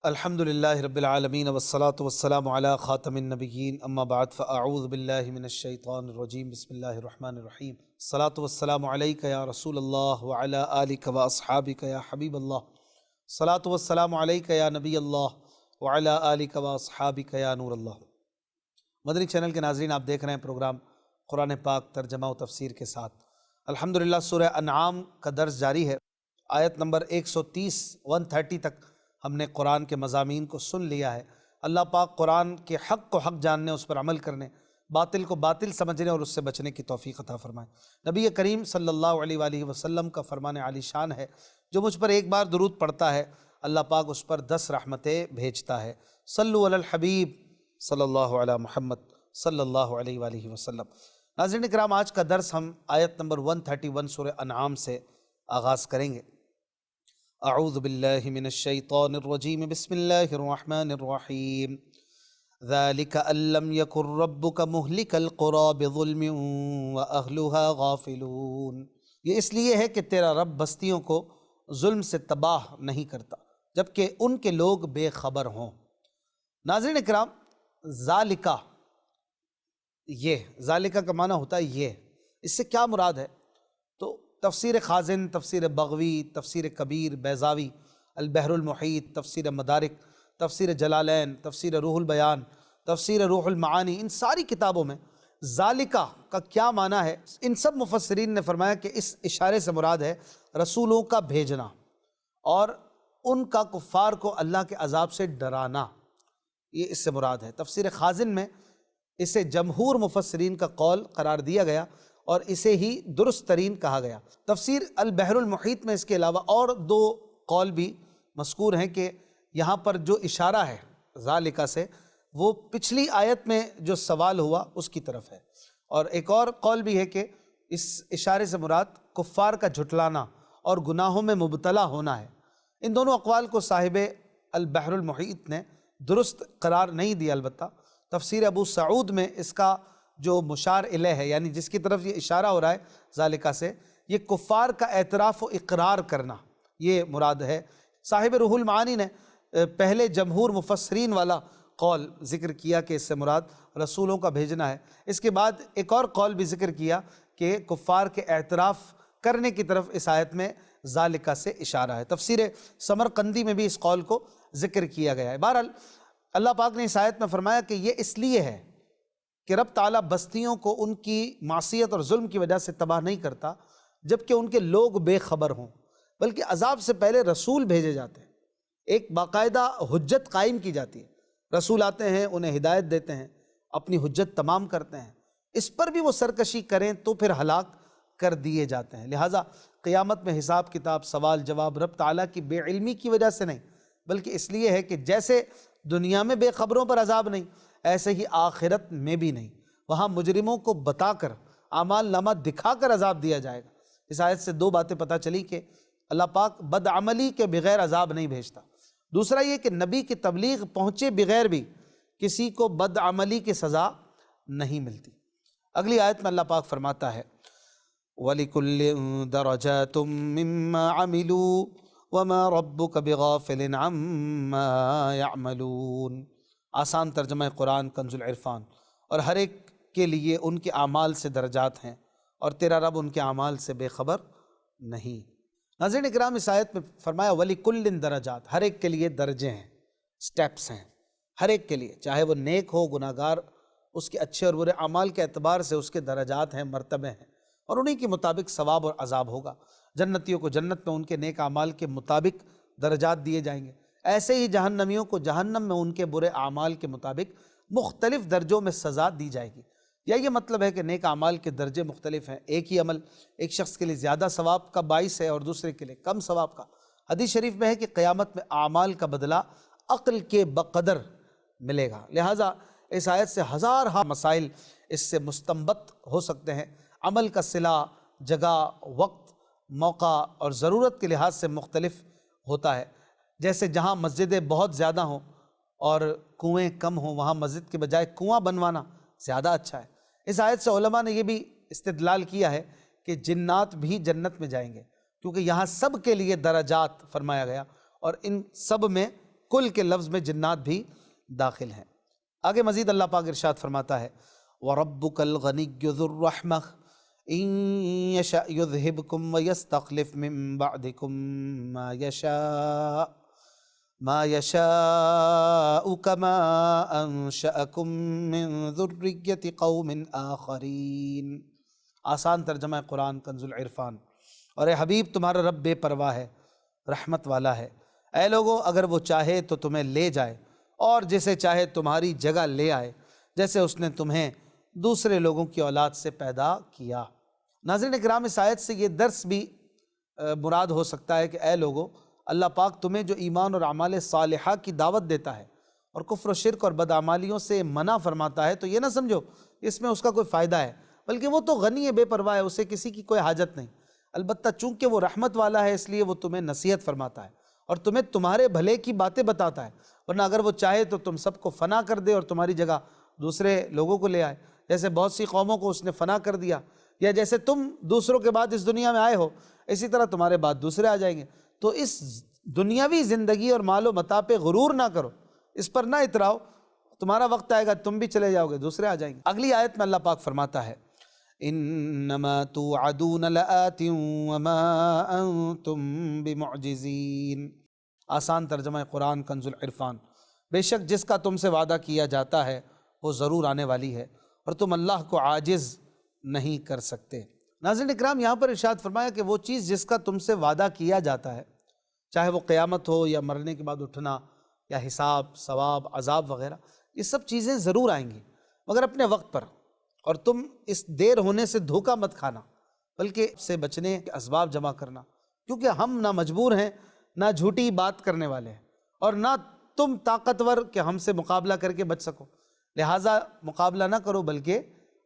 الحمد للہ رب العالمین والصلاة والسلام علی خاتم النبیین اما بعد فاعوذ باللہ من الشیطان الرجیم بسم اللہ الرحمن الرحیم الصلاة والسلام علیک یا رسول اللہ وعلی آلک واصحابک یا حبیب اللہ الصلاة والسلام علیک یا نبی اللہ وعلی آلک واصحابک یا نور اللہ۔ مدنی چینل کے ناظرین، آپ دیکھ رہے ہیں پروگرام قرآن پاک ترجمہ و تفسیر کے ساتھ۔ الحمدللہ سورہ انعام کا درس جاری ہے۔ آیت نمبر 130 تک ہم نے قرآن کے مضامین کو سن لیا ہے۔ اللہ پاک قرآن کے حق کو حق جاننے، اس پر عمل کرنے، باطل کو باطل سمجھنے اور اس سے بچنے کی توفیق عطا فرمائے۔ نبی کریم صلی اللہ علیہ وآلہ وسلم کا فرمان عالی شان ہے، جو مجھ پر ایک بار درود پڑھتا ہے اللہ پاک اس پر 10 رحمتیں بھیجتا ہے۔ صلو علی الحبیب صلی اللہ علی محمد صلی اللہ علیہ وآلہ وسلم۔ ناظرین کرام، آج کا درس ہم آیت نمبر 131 سورہ انعام سے آغاز کریں گے۔ اعوذ باللہ من الشیطان الرجیم بسم اللہ الرحمن الرحیم۔ ذالک ان لم یکن ربک مہلک القری بظلم واہلها غافلون۔ یہ اس لیے ہے کہ تیرا رب بستیوں کو ظلم سے تباہ نہیں کرتا جبکہ ان کے لوگ بے خبر ہوں۔ ناظرین اکرام، ذالکہ، یہ ذالکہ کا معنی ہوتا ہے یہ۔ اس سے کیا مراد ہے؟ تو تفسیر خازن، تفسیر بغوی، تفسیر کبیر بیضاوی، البحر المحیط، تفسیر مدارک، تفسیر جلالین، تفسیر روح البیان، تفسیر روح المعانی، ان ساری کتابوں میں ذالکہ کا کیا معنی ہے؟ ان سب مفسرین نے فرمایا کہ اس اشارے سے مراد ہے رسولوں کا بھیجنا اور ان کا کفار کو اللہ کے عذاب سے ڈرانا، یہ اس سے مراد ہے۔ تفسیر خازن میں اسے جمہور مفسرین کا قول قرار دیا گیا اور اسے ہی درست ترین کہا گیا۔ تفسیر البحر المحیط میں اس کے علاوہ اور 2 قول بھی مذکور ہیں کہ یہاں پر جو اشارہ ہے ذالکہ سے، وہ پچھلی آیت میں جو سوال ہوا اس کی طرف ہے، اور ایک اور قول بھی ہے کہ اس اشارے سے مراد کفار کا جھٹلانا اور گناہوں میں مبتلا ہونا ہے۔ ان دونوں اقوال کو صاحب البحر المحیط نے درست قرار نہیں دیا۔ البتہ تفسیر ابو سعود میں اس کا جو مشار الیہ ہے، یعنی جس کی طرف یہ اشارہ ہو رہا ہے ذالکہ سے، یہ کفار کا اعتراف و اقرار کرنا، یہ مراد ہے۔ صاحب روح المعانی نے پہلے جمہور مفسرین والا قول ذکر کیا کہ اس سے مراد رسولوں کا بھیجنا ہے۔ اس کے بعد ایک اور قول بھی ذکر کیا کہ کفار کے اعتراف کرنے کی طرف اس آیت میں ذالکہ سے اشارہ ہے۔ تفسیر سمرقندی میں بھی اس قول کو ذکر کیا گیا ہے۔ بہرحال اللہ پاک نے اس آیت میں فرمایا کہ یہ اس لیے ہے کہ رب تعالیٰ بستیوں کو ان کی معصیت اور ظلم کی وجہ سے تباہ نہیں کرتا جبکہ ان کے لوگ بے خبر ہوں، بلکہ عذاب سے پہلے رسول بھیجے جاتے ہیں، ایک باقاعدہ حجت قائم کی جاتی ہے۔ رسول آتے ہیں، انہیں ہدایت دیتے ہیں، اپنی حجت تمام کرتے ہیں، اس پر بھی وہ سرکشی کریں تو پھر ہلاک کر دیے جاتے ہیں۔ لہٰذا قیامت میں حساب کتاب، سوال جواب رب تعالیٰ کی بے علمی کی وجہ سے نہیں، بلکہ اس لیے ہے کہ جیسے دنیا میں بے خبروں پر عذاب نہیں، ایسے ہی آخرت میں بھی نہیں، وہاں مجرموں کو بتا کر، اعمال نامہ دکھا کر عذاب دیا جائے گا۔ اس آیت سے 2 باتیں پتہ چلی کہ اللہ پاک بدعملی کے بغیر عذاب نہیں بھیجتا۔ دوسرا یہ کہ نبی کی تبلیغ پہنچے بغیر بھی کسی کو بدعملی کی سزا نہیں ملتی۔ اگلی آیت میں اللہ پاک فرماتا ہے وَلِكُلٍّ دَرَجَاتٌ مِّمَّا عَمِلُوا وَمَا رَبُّكَ بِغَافِلٍ عَمَّا يَعْمَلُونَ۔ آسان ترجمہ قرآن کنز العرفان۔ اور ہر ایک کے لیے ان کے اعمال سے درجات ہیں اور تیرا رب ان کے اعمال سے بے خبر نہیں۔ ناظرین اکرام، اس آیت میں فرمایا وَلِكُلٍّ دَرَجَاتٌ، ہر ایک کے لیے درجے ہیں، سٹیپس ہیں، ہر ایک کے لیے، چاہے وہ نیک ہو گناہ گار، اس کے اچھے اور برے اعمال کے اعتبار سے اس کے درجات ہیں، مرتبے ہیں، اور انہی کے مطابق ثواب اور عذاب ہوگا۔ جنتیوں کو جنت میں ان کے نیک اعمال کے مطابق درجات دیے جائیں گے، ایسے ہی جہنمیوں کو جہنم میں ان کے برے اعمال کے مطابق مختلف درجوں میں سزا دی جائے گی۔ یا یہ مطلب ہے کہ نیک اعمال کے درجے مختلف ہیں، ایک ہی عمل ایک شخص کے لیے زیادہ ثواب کا باعث ہے اور دوسرے کے لیے کم ثواب کا۔ حدیث شریف میں ہے کہ قیامت میں اعمال کا بدلہ عقل کے بقدر ملے گا۔ لہٰذا اس آیت سے ہزارہا مسائل اس سے مستنبط ہو سکتے ہیں۔ عمل کا صلہ جگہ، وقت، موقع اور ضرورت کے لحاظ سے مختلف ہوتا ہے۔ جیسے جہاں مسجدیں بہت زیادہ ہوں اور کنویں کم ہوں، وہاں مسجد کے بجائے کنواں بنوانا زیادہ اچھا ہے۔ اس آیت سے علماء نے یہ بھی استدلال کیا ہے کہ جنات بھی جنت میں جائیں گے، کیونکہ یہاں سب کے لیے درجات فرمایا گیا اور ان سب میں کل کے لفظ میں جنات بھی داخل ہیں۔ آگے مزید اللہ پاک ارشاد فرماتا ہے وَرَبُّكَ الْغَنِيُّ ذُو الرَّحْمَةِ إِن يَشَأْ يُذْهِبْكُمْ وَيَسْتَخْلِفْ مِن بَعْدِكُم مَا يَشَاءُ كَمَا أَنشَأَكُم مِّن ذُرِّيَّةِ قَوْمٍ آخَرِينَ۔ آسان ترجمہ قرآن کنز العرفان۔ اور اے حبیب تمہارا رب بے پرواہ ہے، رحمت والا ہے۔ اے لوگو اگر وہ چاہے تو تمہیں لے جائے اور جسے چاہے تمہاری جگہ لے آئے، جیسے اس نے تمہیں دوسرے لوگوں کی اولاد سے پیدا کیا۔ ناظرین اکرام، اس آیت سے یہ درس بھی مراد ہو سکتا ہے کہ اے لوگو، اللہ پاک تمہیں جو ایمان اور اعمال صالحہ کی دعوت دیتا ہے اور کفر و شرک اور بدعمالیوں سے منع فرماتا ہے تو یہ نہ سمجھو اس میں اس کا کوئی فائدہ ہے، بلکہ وہ تو غنی ہے، بے پرواہ ہے، اسے کسی کی کوئی حاجت نہیں۔ البتہ چونکہ وہ رحمت والا ہے اس لیے وہ تمہیں نصیحت فرماتا ہے اور تمہیں تمہارے بھلے کی باتیں بتاتا ہے، ورنہ اگر وہ چاہے تو تم سب کو فنا کر دے اور تمہاری جگہ دوسرے لوگوں کو لے آئے، جیسے بہت سی قوموں کو اس نے فنا کر دیا، یا جیسے تم دوسروں کے بعد اس دنیا میں آئے ہو اسی طرح تمہارے بعد دوسرے آ جائیں گے۔ تو اس دنیاوی زندگی اور مال و متاع پہ غرور نہ کرو، اس پر نہ اتراؤ، تمہارا وقت آئے گا تم بھی چلے جاؤ گے، دوسرے آ جائیں گے۔ اگلی آیت میں اللہ پاک فرماتا ہے انما توعدون لآت وما انتم بمعجزین۔ آسان ترجمہ قرآن کنز العرفان۔ بے شک جس کا تم سے وعدہ کیا جاتا ہے وہ ضرور آنے والی ہے اور تم اللہ کو عاجز نہیں کر سکتے۔ ناظرین اکرام، یہاں پر ارشاد فرمایا کہ وہ چیز جس کا تم سے وعدہ کیا جاتا ہے، چاہے وہ قیامت ہو یا مرنے کے بعد اٹھنا یا حساب، ثواب، عذاب وغیرہ، یہ سب چیزیں ضرور آئیں گی مگر اپنے وقت پر، اور تم اس دیر ہونے سے دھوکہ مت کھانا بلکہ اس سے بچنے کے اسباب جمع کرنا، کیونکہ ہم نہ مجبور ہیں نہ جھوٹی بات کرنے والے ہیں اور نہ تم طاقتور کہ ہم سے مقابلہ کر کے بچ سکو، لہٰذا مقابلہ نہ کرو بلکہ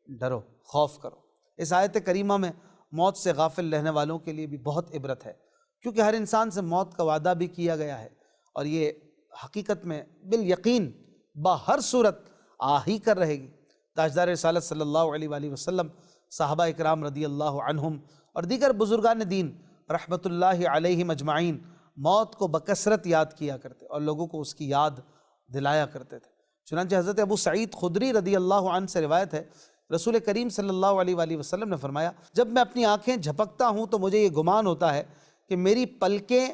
ڈرو، خوف کرو۔ اس آیت کریمہ میں موت سے غافل رہنے والوں کے لیے بھی بہت عبرت ہے، کیونکہ ہر انسان سے موت کا وعدہ بھی کیا گیا ہے اور یہ حقیقت میں بالیقین ہر صورت آ ہی کر رہے گی۔ تاجدار رسالت صلی اللہ علیہ وآلہ وسلم، صحابہ اکرام رضی اللہ عنہم اور دیگر بزرگان دین رحمت اللہ علیہم اجمعین موت کو بکثرت یاد کیا کرتے اور لوگوں کو اس کی یاد دلایا کرتے تھے۔ چنانچہ حضرت ابو سعید خدری رضی اللہ عنہ سے روایت ہے، رسول کریم صلی اللہ علیہ وآلہ وسلم نے فرمایا جب میں اپنی آنکھیں جھپکتا ہوں تو مجھے یہ گمان ہوتا ہے کہ میری پلکیں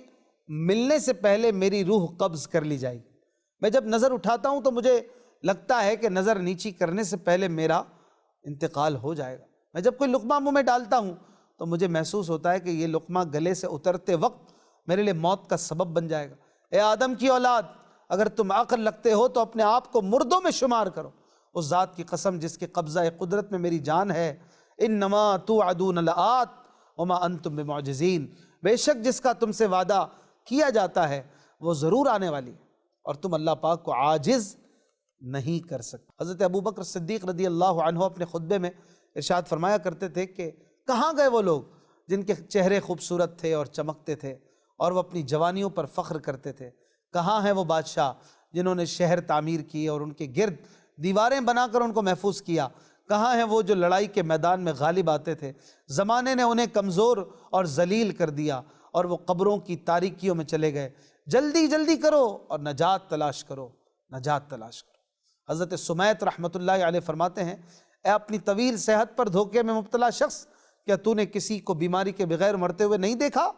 ملنے سے پہلے میری روح قبض کر لی جائے گی۔ میں جب نظر اٹھاتا ہوں تو مجھے لگتا ہے کہ نظر نیچی کرنے سے پہلے میرا انتقال ہو جائے گا۔ میں جب کوئی لقمہ منہ میں ڈالتا ہوں تو مجھے محسوس ہوتا ہے کہ یہ لقمہ گلے سے اترتے وقت میرے لیے موت کا سبب بن جائے گا۔ اے آدم کی اولاد، اگر تم عقل رکھتے ہو تو اپنے آپ کو مردوں میں شمار کرو، اس ذات کی قسم جس کے قبضہ قدرت میں میری جان ہے، انما توعدون لآت وما انتم بمعجزین، بے شک جس کا تم سے وعدہ کیا جاتا ہے وہ ضرور آنے والی ہے اور تم اللہ پاک کو عاجز نہیں کر سکتے۔ حضرت ابوبکر صدیق رضی اللہ عنہ اپنے خطبے میں ارشاد فرمایا کرتے تھے کہ کہاں گئے وہ لوگ جن کے چہرے خوبصورت تھے اور چمکتے تھے اور وہ اپنی جوانیوں پر فخر کرتے تھے؟ کہاں ہیں وہ بادشاہ جنہوں نے شہر تعمیر کیے اور ان کے گرد دیواریں بنا کر ان کو محفوظ کیا؟ کہاں ہیں وہ جو لڑائی کے میدان میں غالب آتے تھے؟ زمانے نے انہیں کمزور اور ذلیل کر دیا اور وہ قبروں کی تاریکیوں میں چلے گئے۔ جلدی جلدی کرو اور نجات تلاش کرو، نجات تلاش کرو۔ حضرت سمیت رحمت اللہ علیہ فرماتے ہیں، اے اپنی طویل صحت پر دھوکے میں مبتلا شخص، کیا تو نے کسی کو بیماری کے بغیر مرتے ہوئے نہیں دیکھا؟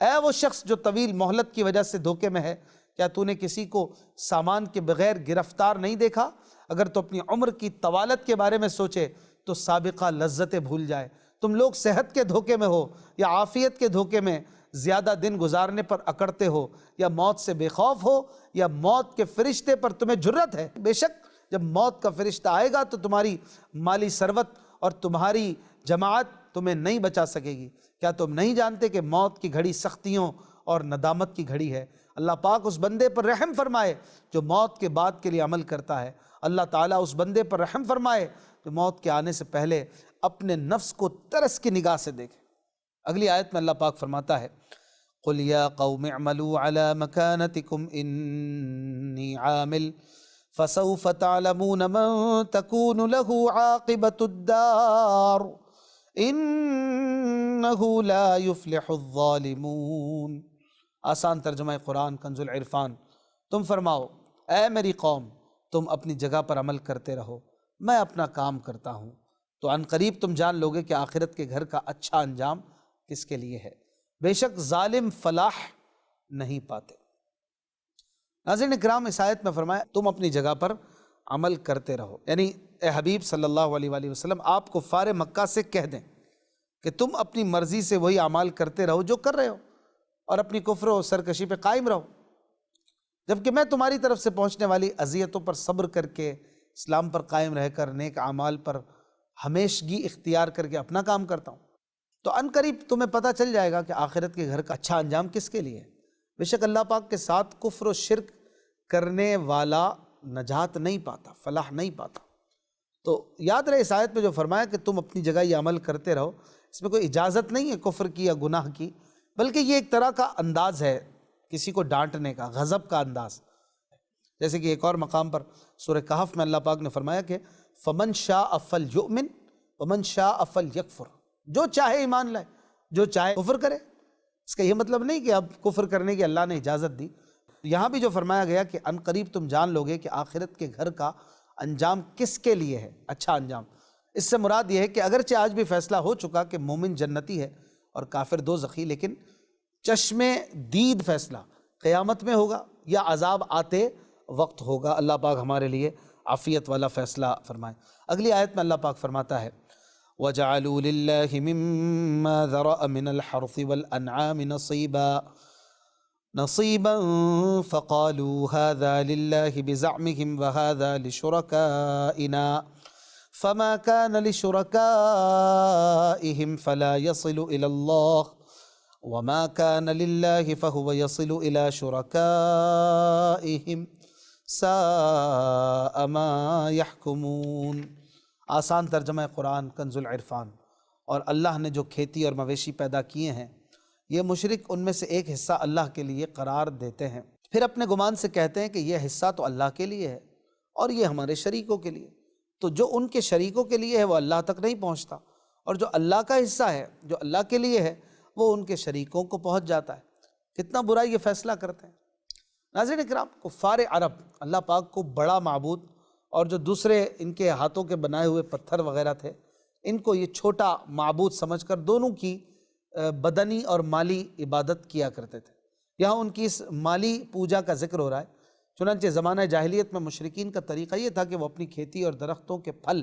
اے وہ شخص جو طویل مہلت کی وجہ سے دھوکے میں ہے، کیا تو نے کسی کو سامان کے بغیر گرفتار نہیں دیکھا؟ اگر تو اپنی عمر کی طوالت کے بارے میں سوچے تو سابقہ لذتیں بھول جائے۔ تم لوگ صحت کے دھوکے میں ہو یا عافیت کے دھوکے میں زیادہ دن گزارنے پر اکڑتے ہو، یا موت سے بے خوف ہو یا موت کے فرشتے پر تمہیں جرت ہے؟ بے شک جب موت کا فرشتہ آئے گا تو تمہاری مالی ثروت اور تمہاری جماعت تمہیں نہیں بچا سکے گی۔ کیا تم نہیں جانتے کہ موت کی گھڑی سختیوں اور ندامت کی گھڑی ہے؟ اللہ پاک اس بندے پر رحم فرمائے جو موت کے بعد کے لیے عمل کرتا ہے۔ اللہ تعالیٰ اس بندے پر رحم فرمائے جو موت کے آنے سے پہلے اپنے نفس کو ترس کی نگاہ سے دیکھے۔ اگلی آیت میں اللہ پاک فرماتا ہے، قُلْ يَا قَوْمِ اعْمَلُوا عَلَى مَكَانَتِكُمْ إِنِّي عَامِلٌ فَسَوْفَ تَعْلَمُونَ مَن تَكُونُ لَهُ عَاقِبَةُ الدَّارِ إِنَّهُ لَا يُفْلِحُ الظَّالِمُونَ۔ آسان ترجمہ قرآن کنز العرفان۔ تم فرماؤ اے میری قوم تم اپنی جگہ پر عمل کرتے رہو، میں اپنا کام کرتا ہوں، تو عن قریب تم جان لوگے کہ آخرت کے گھر کا اچھا انجام کس کے لیے ہے، بے شک ظالم فلاح نہیں پاتے۔ ناظرین اکرام، اس آیت میں فرمایا تم اپنی جگہ پر عمل کرتے رہو، یعنی اے حبیب صلی اللہ علیہ وآلہ وسلم آپ کفار مکہ سے کہہ دیں کہ تم اپنی مرضی سے وہی اعمال کرتے رہو جو کر رہے ہو، اور اپنی کفر و سرکشی پہ قائم رہو، جبکہ میں تمہاری طرف سے پہنچنے والی اذیتوں پر صبر کر کے اسلام پر قائم رہ کر نیک اعمال پر ہمیشگی اختیار کر کے اپنا کام کرتا ہوں۔ تو عن قریب تمہیں پتہ چل جائے گا کہ آخرت کے گھر کا اچھا انجام کس کے لیے ہے۔ بے شک اللہ پاک کے ساتھ کفر و شرک کرنے والا نجات نہیں پاتا، فلاح نہیں پاتا۔ تو یاد رہے اس آیت میں جو فرمایا کہ تم اپنی جگہ یہ عمل کرتے رہو، اس میں کوئی اجازت نہیں ہے کفر کی یا گناہ کی، بلکہ یہ ایک طرح کا انداز ہے کسی کو ڈانٹنے کا، غضب کا انداز۔ جیسے کہ ایک اور مقام پر سورہ کہف میں اللہ پاک نے فرمایا کہ فمن شاء فلیؤمن ومن شاء فلیکفر، جو چاہے ایمان لائے، جو چاہے کفر کرے۔ اس کا یہ مطلب نہیں کہ اب کفر کرنے کی اللہ نے اجازت دی۔ یہاں بھی جو فرمایا گیا کہ عن قریب تم جان لوگے کہ آخرت کے گھر کا انجام کس کے لیے ہے، اچھا انجام، اس سے مراد یہ ہے کہ اگرچہ آج بھی فیصلہ ہو چکا کہ مومن جنتی ہے اور کافر دوزخی، لیکن چشم دید فیصلہ قیامت میں ہوگا یا عذاب آتے وقت ہوگا۔ اللہ پاک ہمارے لیے عافیت والا فیصلہ فرمائے۔ اگلی آیت میں اللہ پاک فرماتا ہے وَجَعَلُوا لِلَّهِ مِمَّا ذَرَأَ مِنَ الْحَرْثِ وَالْأَنْعَامِ نَصِيبًا فَقَالُوا هَذَا لِلَّهِ بِزَعْمِهِمْ وَهَذَا لِشُرَكَائِنَا فَمَا كَانَ لِشُرَكَائِهِمْ فَلَا يَصِلُ إِلَى اللَّهِ وَمَا كَانَ لِلَّهِ فَهُوَ يَصِلُ إِلَى شُرَكَائِهِمْ سَاءَ مَا يَحْكُمُونَ۔ آسان ترجمہ قرآن کنز العرفان۔ اور اللہ نے جو کھیتی اور مویشی پیدا کیے ہیں، یہ مشرک ان میں سے ایک حصہ اللہ کے لیے قرار دیتے ہیں، پھر اپنے گمان سے کہتے ہیں کہ یہ حصہ تو اللہ کے لیے ہے اور یہ ہمارے شریکوں کے لیے، تو جو ان کے شریکوں کے لیے ہے وہ اللہ تک نہیں پہنچتا، اور جو اللہ کا حصہ ہے، جو اللہ کے لیے ہے، وہ ان کے شریکوں کو پہنچ جاتا ہے۔ کتنا برا یہ فیصلہ کرتے ہیں۔ ناظرین اکرام، کفار عرب اللہ پاک کو بڑا معبود اور جو دوسرے ان کے ہاتھوں کے بنائے ہوئے پتھر وغیرہ تھے، ان کو یہ چھوٹا معبود سمجھ کر دونوں کی بدنی اور مالی عبادت کیا کرتے تھے۔ یہاں ان کی اس مالی پوجا کا ذکر ہو رہا ہے۔ چنانچہ زمانہ جاہلیت میں مشرکین کا طریقہ یہ تھا کہ وہ اپنی کھیتی اور درختوں کے پھل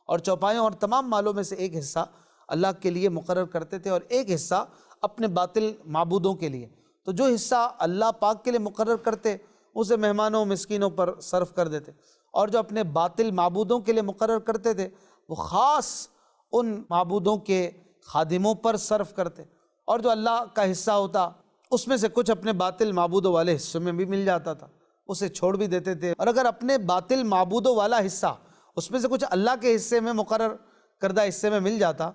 اور چوپایوں اور تمام مالوں میں سے ایک حصہ اللہ کے لیے مقرر کرتے تھے اور ایک حصہ اپنے باطل معبودوں کے لیے۔ تو جو حصہ اللہ پاک کے لیے مقرر کرتے اسے مہمانوں مسکینوں پر صرف کر دیتے، اور جو اپنے باطل معبودوں کے لیے مقرر کرتے تھے وہ خاص ان معبودوں کے خادموں پر صرف کرتے، اور جو اللہ کا حصہ ہوتا اس میں سے کچھ اپنے باطل معبودوں والے حصے میں بھی مل جاتا تھا، اسے چھوڑ بھی دیتے تھے، اور اگر اپنے باطل معبودوں والا حصہ اس میں سے کچھ اللہ کے حصے میں مقرر کردہ حصے میں مل جاتا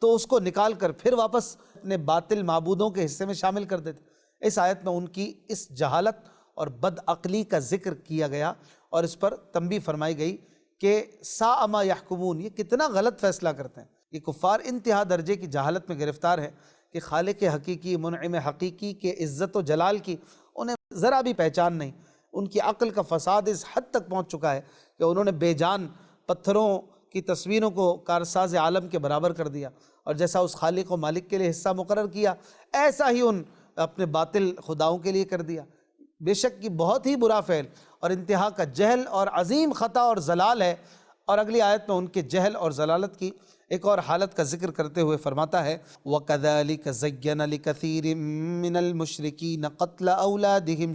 تو اس کو نکال کر پھر واپس اپنے باطل معبودوں کے حصے میں شامل کر دیتے۔ اس آیت میں ان کی اس جہالت اور بدعقلی کا ذکر کیا گیا اور اس پر تنبیہ فرمائی گئی کہ ساء ما یحکمون، یہ کتنا غلط فیصلہ کرتے ہیں۔ یہ کفار انتہا درجے کی جہالت میں گرفتار ہے کہ خالق حقیقی، منعم حقیقی کے عزت و جلال کی انہیں ذرا بھی پہچان نہیں۔ ان کی عقل کا فساد اس حد تک پہنچ چکا ہے کہ انہوں نے بے جان پتھروں کی تصویروں کو کارساز عالم کے برابر کر دیا، اور جیسا اس خالق و مالک کے لیے حصہ مقرر کیا ایسا ہی ان اپنے باطل خداؤں کے لیے کر دیا۔ بے شک یہ بہت ہی برا فعل اور انتہا کا جہل اور عظیم خطا اور ضلال ہے۔ اور اگلی آیت میں ان کے جہل اور ضلالت کی ایک اور حالت کا ذکر کرتے ہوئے فرماتا ہے وَكَذَلِكَ زَيَّنَ لِكَثِيرٍ مِّنَ الْمُشْرِكِينَ قَتْلَ أَوْلَادِهِمْ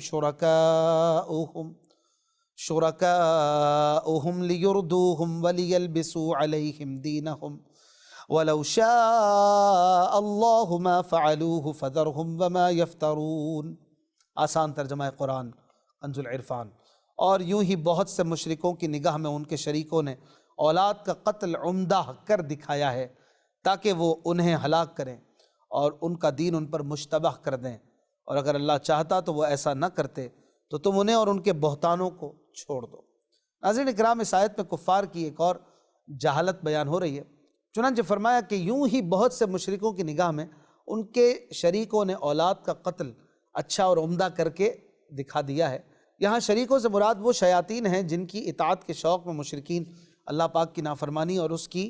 شُرَكَاؤُهُمْ لِيُرْدُوهُمْ وَلِيَلْبِسُوا عَلَيْهِمْ دِينَهُمْ وَلَوْ شَاءَ اللَّهُ مَا فَعَلُوهُ فَذَرْهُمْ وَمَا يَفْتَرُونَ۔ آسان ترجمہ قرآن کنز العرفان۔ اور یوں ہی بہت سے مشرکوں کی نگاہ میں ان کے شریکوں نے اولاد کا قتل عمدہ کر دکھایا ہے تاکہ وہ انہیں ہلاک کریں اور ان کا دین ان پر مشتبہ کر دیں، اور اگر اللہ چاہتا تو وہ ایسا نہ کرتے، تو تم انہیں اور ان کے بہتانوں کو چھوڑ دو۔ ناظرین اکرام، اس آیت میں کفار کی ایک اور جہالت بیان ہو رہی ہے۔ چنانچہ فرمایا کہ یوں ہی بہت سے مشرکوں کی نگاہ میں ان کے شریکوں نے اولاد کا قتل اچھا اور عمدہ کر کے دکھا دیا ہے یہاں شریکوں سے مراد وہ شیاطین ہیں جن کی اطاعت کے شوق میں مشرکین اللہ پاک کی نافرمانی اور اس کی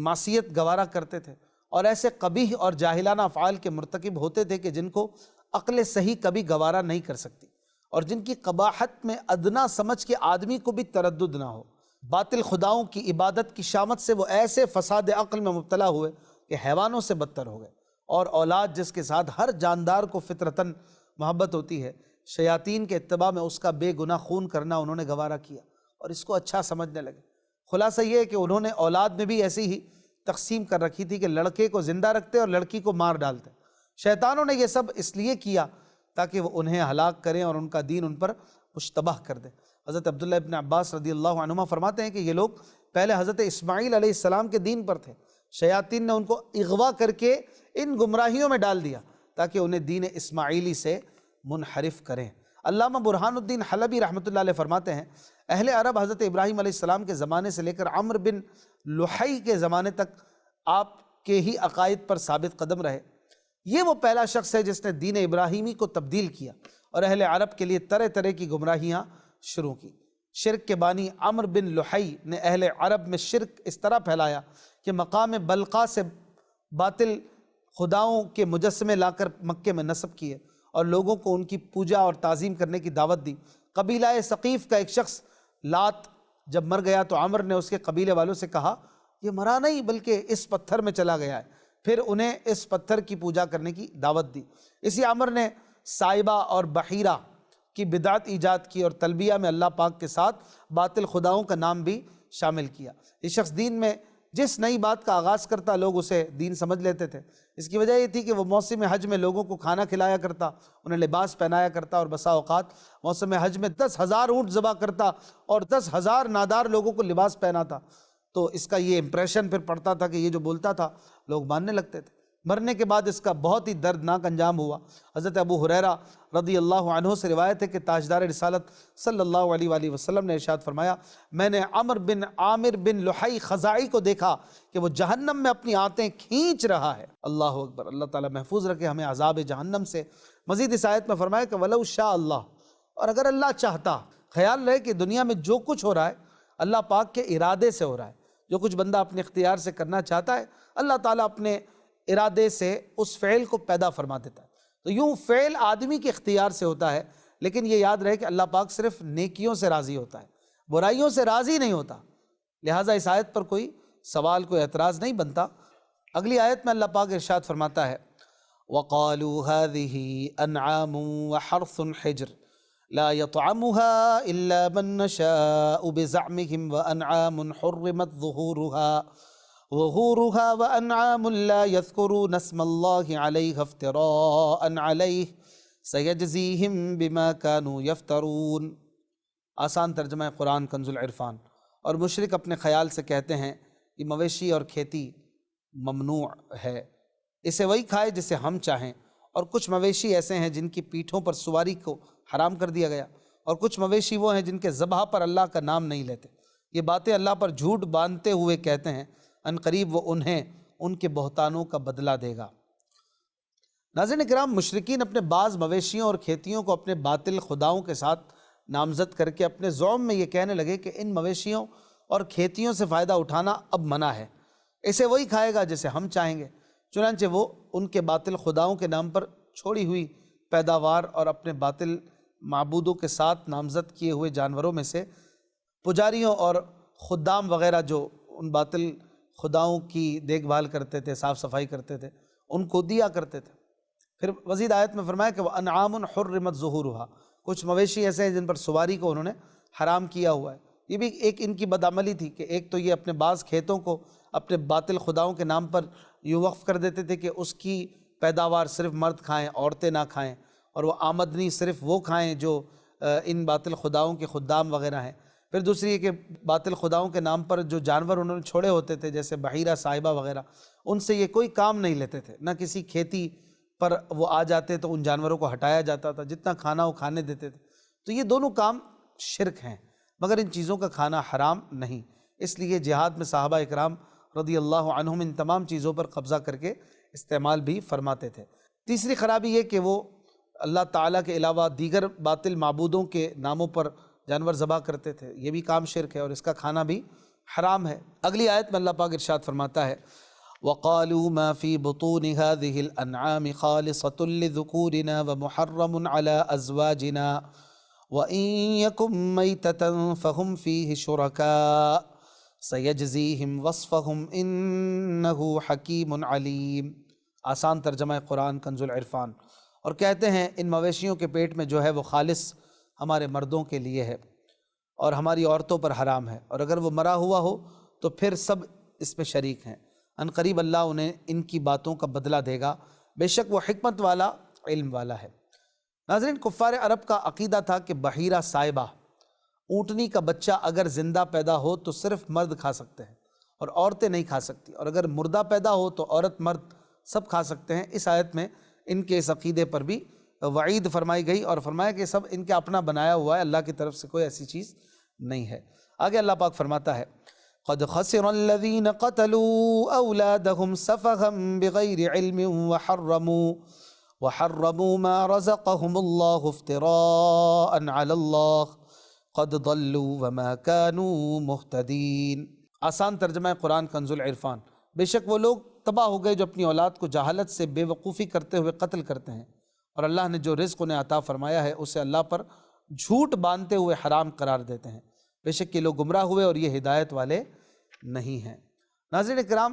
معصیت گوارا کرتے تھے، اور ایسے قبیح اور جاہلانہ افعال کے مرتکب ہوتے تھے کہ جن کو عقل صحیح کبھی گوارا نہیں کر سکتی، اور جن کی قباحت میں ادنا سمجھ کے آدمی کو بھی تردد نہ ہو۔ باطل خداؤں کی عبادت کی شامت سے وہ ایسے فساد عقل میں مبتلا ہوئے کہ حیوانوں سے بدتر ہو گئے، اور اولاد جس کے ساتھ ہر جاندار کو فطرتاً محبت ہوتی ہے، شیاطین کے اتباع میں اس کا بے گناہ خون کرنا انہوں نے گوارا کیا اور اس کو اچھا سمجھنے لگے۔ خلاصہ یہ ہے کہ انہوں نے اولاد میں بھی ایسی ہی تقسیم کر رکھی تھی کہ لڑکے کو زندہ رکھتے اور لڑکی کو مار ڈالتے۔ شیطانوں نے یہ سب اس لیے کیا تاکہ وہ انہیں ہلاک کریں اور ان کا دین ان پر مشتبہ کر دیں۔ حضرت عبداللہ ابن عباس رضی اللہ عنہما فرماتے ہیں کہ یہ لوگ پہلے حضرت اسماعیل علیہ السلام کے دین پر تھے، شیاطین نے ان کو اغوا کر کے ان گمراہیوں میں ڈال دیا تاکہ انہیں دین اسماعیلی سے منحرف کریں۔ علامہ برہان الدین حلبی رحمۃ اللہ علیہ فرماتے ہیں اہل عرب حضرت ابراہیم علیہ السلام کے زمانے سے لے کر عمرو بن لحی کے زمانے تک آپ کے ہی عقائد پر ثابت قدم رہے۔ یہ وہ پہلا شخص ہے جس نے دین ابراہیمی کو تبدیل کیا اور اہل عرب کے لیے طرح طرح کی گمراہیاں شروع کی۔ شرک کے بانی عمرو بن لحی نے اہل عرب میں شرک اس طرح پھیلایا کہ مقام بلقا سے باطل خداؤں کے مجسمے لا کر مکے میں نصب کیے اور لوگوں کو ان کی پوجا اور تعظیم کرنے کی دعوت دی۔ قبیلہ ثقیف کا ایک شخص لات جب مر گیا تو عمر نے اس کے قبیلے والوں سے کہا یہ مرا نہیں بلکہ اس پتھر میں چلا گیا ہے، پھر انہیں اس پتھر کی پوجا کرنے کی دعوت دی۔ اسی عمر نے سائبہ اور بحیرہ کی بدعت ایجاد کی اور تلبیہ میں اللہ پاک کے ساتھ باطل خداؤں کا نام بھی شامل کیا۔ یہ شخص دین میں جس نئی بات کا آغاز کرتا لوگ اسے دین سمجھ لیتے تھے۔ اس کی وجہ یہ تھی کہ وہ موسم حج میں لوگوں کو کھانا کھلایا کرتا، انہیں لباس پہنایا کرتا، اور بسا اوقات موسم حج میں 10,000 اونٹ ذبح کرتا اور 10,000 نادار لوگوں کو لباس پہناتا۔ تو اس کا یہ امپریشن پھر پڑتا تھا کہ یہ جو بولتا تھا لوگ ماننے لگتے تھے۔ مرنے کے بعد اس کا بہت ہی دردناک انجام ہوا۔ حضرت ابو ہریرہ رضی اللہ عنہ سے روایت ہے کہ تاجدار رسالت صلی اللہ علیہ وآلہ وسلم نے ارشاد فرمایا میں نے عمرو بن عامر بن لحی خزاعی کو دیکھا کہ وہ جہنم میں اپنی آنتیں کھینچ رہا ہے۔ اللہ اکبر، اللہ تعالیٰ محفوظ رکھے ہمیں عذاب جہنم سے۔ مزید اس آیت میں فرمایا کہ وَلَوْ شَاءَ اللہ، اور اگر اللہ چاہتا۔ خیال رہے کہ دنیا میں جو کچھ ہو رہا ہے اللہ پاک کے ارادے سے ہو رہا ہے۔ جو کچھ بندہ اپنے اختیار سے کرنا چاہتا ہے اللہ تعالیٰ اپنے ارادے سے اس فعل کو پیدا فرما دیتا ہے۔ تو یوں فعل آدمی کے اختیار سے ہوتا ہے، لیکن یہ یاد رہے کہ اللہ پاک صرف نیکیوں سے راضی ہوتا ہے، برائیوں سے راضی نہیں ہوتا۔ لہٰذا اس آیت پر کوئی سوال، کوئی اعتراض نہیں بنتا۔ اگلی آیت میں اللہ پاک ارشاد فرماتا ہے وَقَالُوا هَذِهِ أَنْعَامٌ وَحَرْثٌ حِجْرٌ لَا يَطْعَمُهَا إِلَّا مَن نَّشَاءُ بِزَعْمِهِمْ وَأَنْعَامٌ حُرِّمَتْ ظُهُورُهَا وَأَنْعَامٌ لَا يَذْكُرُونَ اسْمَ اللَّهِ عَلَيْهَا افْتِرَاءً عَلَيْهِ سَيَجْزِيهِمْ بِمَا كَانُوا يَفْتَرُونَ۔ آسان ترجمہ قرآن کنز العرفان۔ اور مشرک اپنے خیال سے کہتے ہیں یہ مویشی اور کھیتی ممنوع ہے، اسے وہی کھائے جسے ہم چاہیں، اور کچھ مویشی ایسے ہیں جن کی پیٹھوں پر سواری کو حرام کر دیا گیا، اور کچھ مویشی وہ ہیں جن کے ذبح پر اللہ کا نام نہیں لیتے۔ یہ باتیں اللہ پر جھوٹ باندھتے ہوئے کہتے ہیں، ان قریب وہ انہیں ان کے بہتانوں کا بدلہ دے گا۔ ناظرین کرام، مشرکین اپنے بعض مویشیوں اور کھیتیوں کو اپنے باطل خداؤں کے ساتھ نامزد کر کے اپنے زعم میں یہ کہنے لگے کہ ان مویشیوں اور کھیتیوں سے فائدہ اٹھانا اب منع ہے، اسے وہی کھائے گا جسے ہم چاہیں گے۔ چنانچہ وہ ان کے باطل خداؤں کے نام پر چھوڑی ہوئی پیداوار اور اپنے باطل معبودوں کے ساتھ نامزد کیے ہوئے جانوروں میں سے پجاریوں اور خدام وغیرہ جو ان باطل خداؤں کی دیکھ بھال کرتے تھے، صاف صفائی کرتے تھے، ان کو دیا کرتے تھے۔ پھر مزید آیت میں فرمایا کہ وَأَنْعَامٌ حُرِّمَتْ ظُهُورُهَا، کچھ مویشی ایسے ہیں جن پر سواری کو انہوں نے حرام کیا ہوا ہے۔ یہ بھی ایک ان کی بدعملی تھی کہ ایک تو یہ اپنے بعض کھیتوں کو اپنے باطل خداؤں کے نام پر یوں وقف کر دیتے تھے کہ اس کی پیداوار صرف مرد کھائیں، عورتیں نہ کھائیں، اور وہ آمدنی صرف وہ کھائیں جو ان باطل خداؤں کے خدام وغیرہ ہیں۔ پھر دوسری یہ کہ باطل خداؤں کے نام پر جو جانور انہوں نے چھوڑے ہوتے تھے جیسے بحیرہ، صاحبہ وغیرہ، ان سے یہ کوئی کام نہیں لیتے تھے، نہ کسی کھیتی پر وہ آ جاتے تو ان جانوروں کو ہٹایا جاتا تھا، جتنا کھانا وہ کھانے دیتے تھے۔ تو یہ دونوں کام شرک ہیں، مگر ان چیزوں کا کھانا حرام نہیں۔ اس لیے جہاد میں صحابہ اکرام رضی اللہ عنہم ان تمام چیزوں پر قبضہ کر کے استعمال بھی فرماتے تھے۔ تیسری خرابی یہ کہ وہ اللہ تعالیٰ کے علاوہ دیگر باطل معبودوں کے ناموں پر جانور ذبح کرتے تھے، یہ بھی کام شرک ہے اور اس کا کھانا بھی حرام ہے۔ اگلی آیت میں اللہ پاک ارشاد فرماتا ہے وَقَالُوا مَا فِي بُطُونِ هَذِهِ الْأَنْعَامِ خَالِصَةٌ لِذُكُورِنَا وَمُحَرَّمٌ عَلَىٰ أَزْوَاجِنَا وَإِن يَكُن مَيْتَةً فَهُمْ فِيهِ شُرَكَاءُ سَيَجْزِيهِمْ وَصْفَهُمْ إِنَّهُ حَكِيمٌ عَلِيمٌ۔ آسان ترجمہ قرآن کنز العرفان۔ اور کہتے ہیں ان مویشیوں کے پیٹ میں جو ہے وہ خالص ہمارے مردوں کے لیے ہے اور ہماری عورتوں پر حرام ہے، اور اگر وہ مرا ہوا ہو تو پھر سب اس میں شریک ہیں۔ ان قریب اللہ انہیں ان کی باتوں کا بدلہ دے گا، بے شک وہ حکمت والا علم والا ہے۔ ناظرین، کفار عرب کا عقیدہ تھا کہ بحیرہ سائبہ، اونٹنی کا بچہ اگر زندہ پیدا ہو تو صرف مرد کھا سکتے ہیں اور عورتیں نہیں کھا سکتی، اور اگر مردہ پیدا ہو تو عورت مرد سب کھا سکتے ہیں۔ اس آیت میں ان کے اس عقیدے پر بھی وعید فرمائی گئی اور فرمایا کہ سب ان کا اپنا بنایا ہوا ہے، اللہ کی طرف سے کوئی ایسی چیز نہیں ہے۔ آگے اللہ پاک فرماتا ہے قد خسر الذين قتلوا اولادهم سفها بغير علم وحرموا ما رزقهم الله افتراء على الله قد ضلوا وما كانوا مهتدين۔ آسان ترجمہ قرآن کنز العرفان۔ بے شک وہ لوگ تباہ ہو گئے جو اپنی اولاد کو جہالت سے بے وقوفی کرتے ہوئے قتل کرتے ہیں، اور اللہ نے جو رزق انہیں عطا فرمایا ہے اسے اللہ پر جھوٹ باندھتے ہوئے حرام قرار دیتے ہیں۔ بے شک یہ لوگ گمراہ ہوئے اور یہ ہدایت والے نہیں ہیں۔ ناظرین کرام،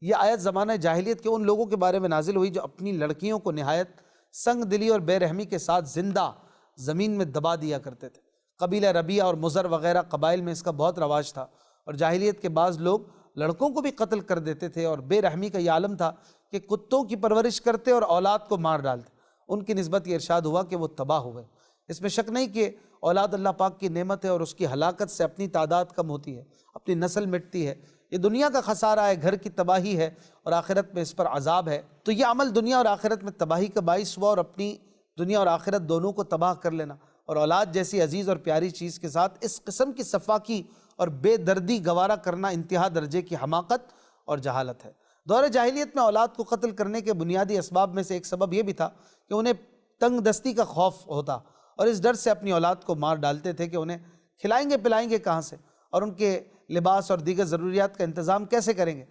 یہ آیت زمانہ جاہلیت کے ان لوگوں کے بارے میں نازل ہوئی جو اپنی لڑکیوں کو نہایت سنگ دلی اور بے رحمی کے ساتھ زندہ زمین میں دبا دیا کرتے تھے۔ قبیلہ ربیعہ اور مضر وغیرہ قبائل میں اس کا بہت رواج تھا، اور جاہلیت کے بعض لوگ لڑکوں کو بھی قتل کر دیتے تھے، اور بے رحمی کا یہ عالم تھا کہ کتوں کی پرورش کرتے اور اولاد کو مار ڈالتے۔ ان کی نسبت یہ ارشاد ہوا کہ وہ تباہ ہوئے۔ اس میں شک نہیں کہ اولاد اللہ پاک کی نعمت ہے اور اس کی ہلاکت سے اپنی تعداد کم ہوتی ہے، اپنی نسل مٹتی ہے، یہ دنیا کا خسارہ ہے، گھر کی تباہی ہے، اور آخرت میں اس پر عذاب ہے۔ تو یہ عمل دنیا اور آخرت میں تباہی کا باعث ہوا، اور اپنی دنیا اور آخرت دونوں کو تباہ کر لینا اور اولاد جیسی عزیز اور پیاری چیز کے ساتھ اس قسم کی سفاکی اور بے دردی گوارا کرنا انتہا درجے کی حماقت اور جہالت ہے۔ دور جاہلیت میں اولاد کو قتل کرنے کے بنیادی اسباب میں سے ایک سبب یہ بھی تھا کہ انہیں تنگ دستی کا خوف ہوتا، اور اس ڈر سے اپنی اولاد کو مار ڈالتے تھے کہ انہیں کھلائیں گے پلائیں گے کہاں سے، اور ان کے لباس اور دیگر ضروریات کا انتظام کیسے کریں گے۔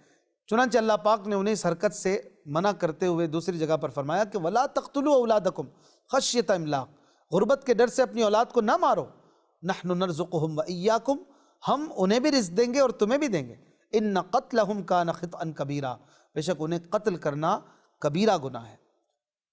چنانچہ اللہ پاک نے انہیں اس حرکت سے منع کرتے ہوئے دوسری جگہ پر فرمایا کہ وَلَا تَقْتُلُوا أَوْلَادَكُمْ خَشْيَةَ إِمْلَاقٍ، غربت کے ڈر سے اپنی اولاد کو نہ مارو۔ نَحْنُ نَرْزُقُهُمْ وَإِيَّاكُمْ، ہم انہیں بھی رزق دیں گے اور تمہیں بھی دیں گے۔ إِنَّ قَتْلَهُمْ كَانَ خِطْئًا كَبِيرًا، بے شک انہیں قتل کرنا کبیرہ گناہ ہے۔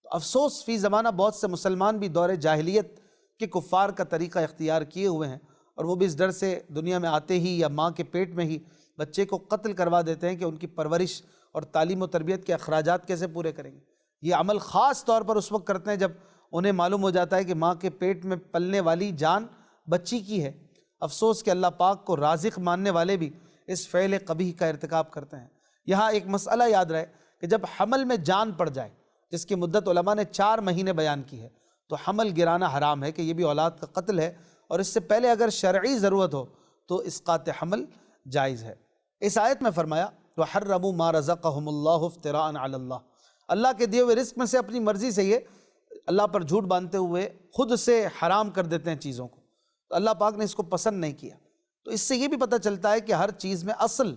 افسوس فی زمانہ بہت سے مسلمان بھی دور جاہلیت کے کفار کا طریقہ اختیار کیے ہوئے ہیں، اور وہ بھی اس ڈر سے دنیا میں آتے ہی یا ماں کے پیٹ میں ہی بچے کو قتل کروا دیتے ہیں کہ ان کی پرورش اور تعلیم و تربیت کے اخراجات کیسے پورے کریں گے۔ یہ عمل خاص طور پر اس وقت کرتے ہیں جب انہیں معلوم ہو جاتا ہے کہ ماں کے پیٹ میں پلنے والی جان بچی کی ہے۔ افسوس کہ اللہ پاک کو رازق ماننے والے بھی اس فعل قبیح کا ارتکاب کرتے ہیں۔ یہاں ایک مسئلہ یاد رہے کہ جب حمل میں جان پڑ جائے، جس کی مدت علماء نے 4 مہینے بیان کی ہے، تو حمل گرانا حرام ہے، کہ یہ بھی اولاد کا قتل ہے، اور اس سے پہلے اگر شرعی ضرورت ہو تو اسقاط حمل جائز ہے۔ اس آیت میں فرمایا وَحَرَّمُوا مَا رَزَقَهُمُ اللَّهُ افْتِرَاءً عَلَى اللَّهِ، اللہ کے دیے ہوئے رزق میں سے اپنی مرضی سے یہ اللہ پر جھوٹ باندھتے ہوئے خود سے حرام کر دیتے ہیں چیزوں کو، تو اللہ پاک نے اس کو پسند نہیں کیا۔ تو اس سے یہ بھی پتہ چلتا ہے کہ ہر چیز میں اصل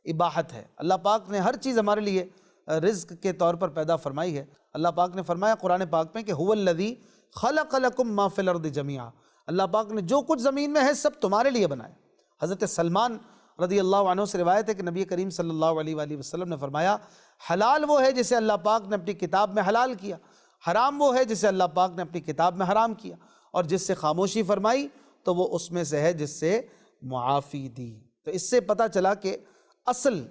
اباحت ہے۔ اللہ پاک نے ہر چیز ہمارے لیے رزق کے طور پر پیدا فرمائی ہے۔ اللہ پاک نے فرمایا قرآن پاک میں کہ هُوَ الَّذِي خَلَقَ لَكُم مَّا فِي الْأَرْضِ جَمِيعًا، اللہ پاک نے جو کچھ زمین میں ہے سب تمہارے لیے بنایا۔ حضرت سلمان رضی اللہ عنہ سے روایت ہے کہ نبی کریم صلی اللہ علیہ وآلہ وسلم نے فرمایا حلال وہ ہے جسے اللہ پاک نے اپنی کتاب میں حلال کیا، حرام وہ ہے جسے اللہ پاک نے اپنی کتاب میں حرام کیا، اور جس سے خاموشی فرمائی تو وہ اس میں سے ہے جس سے معافی دی۔ تو اس سے پتہ چلا کہ اصل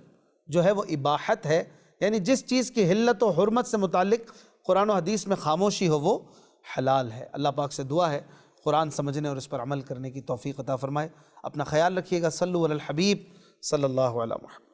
جو ہے وہ اباحت ہے، یعنی جس چیز کی حلت و حرمت سے متعلق قرآن و حدیث میں خاموشی ہو وہ حلال ہے۔ اللہ پاک سے دعا ہے قرآن سمجھنے اور اس پر عمل کرنے کی توفیق عطا فرمائے۔ اپنا خیال رکھیے گا۔ صلو علی الحبیب صلی اللہ علیہ محمد۔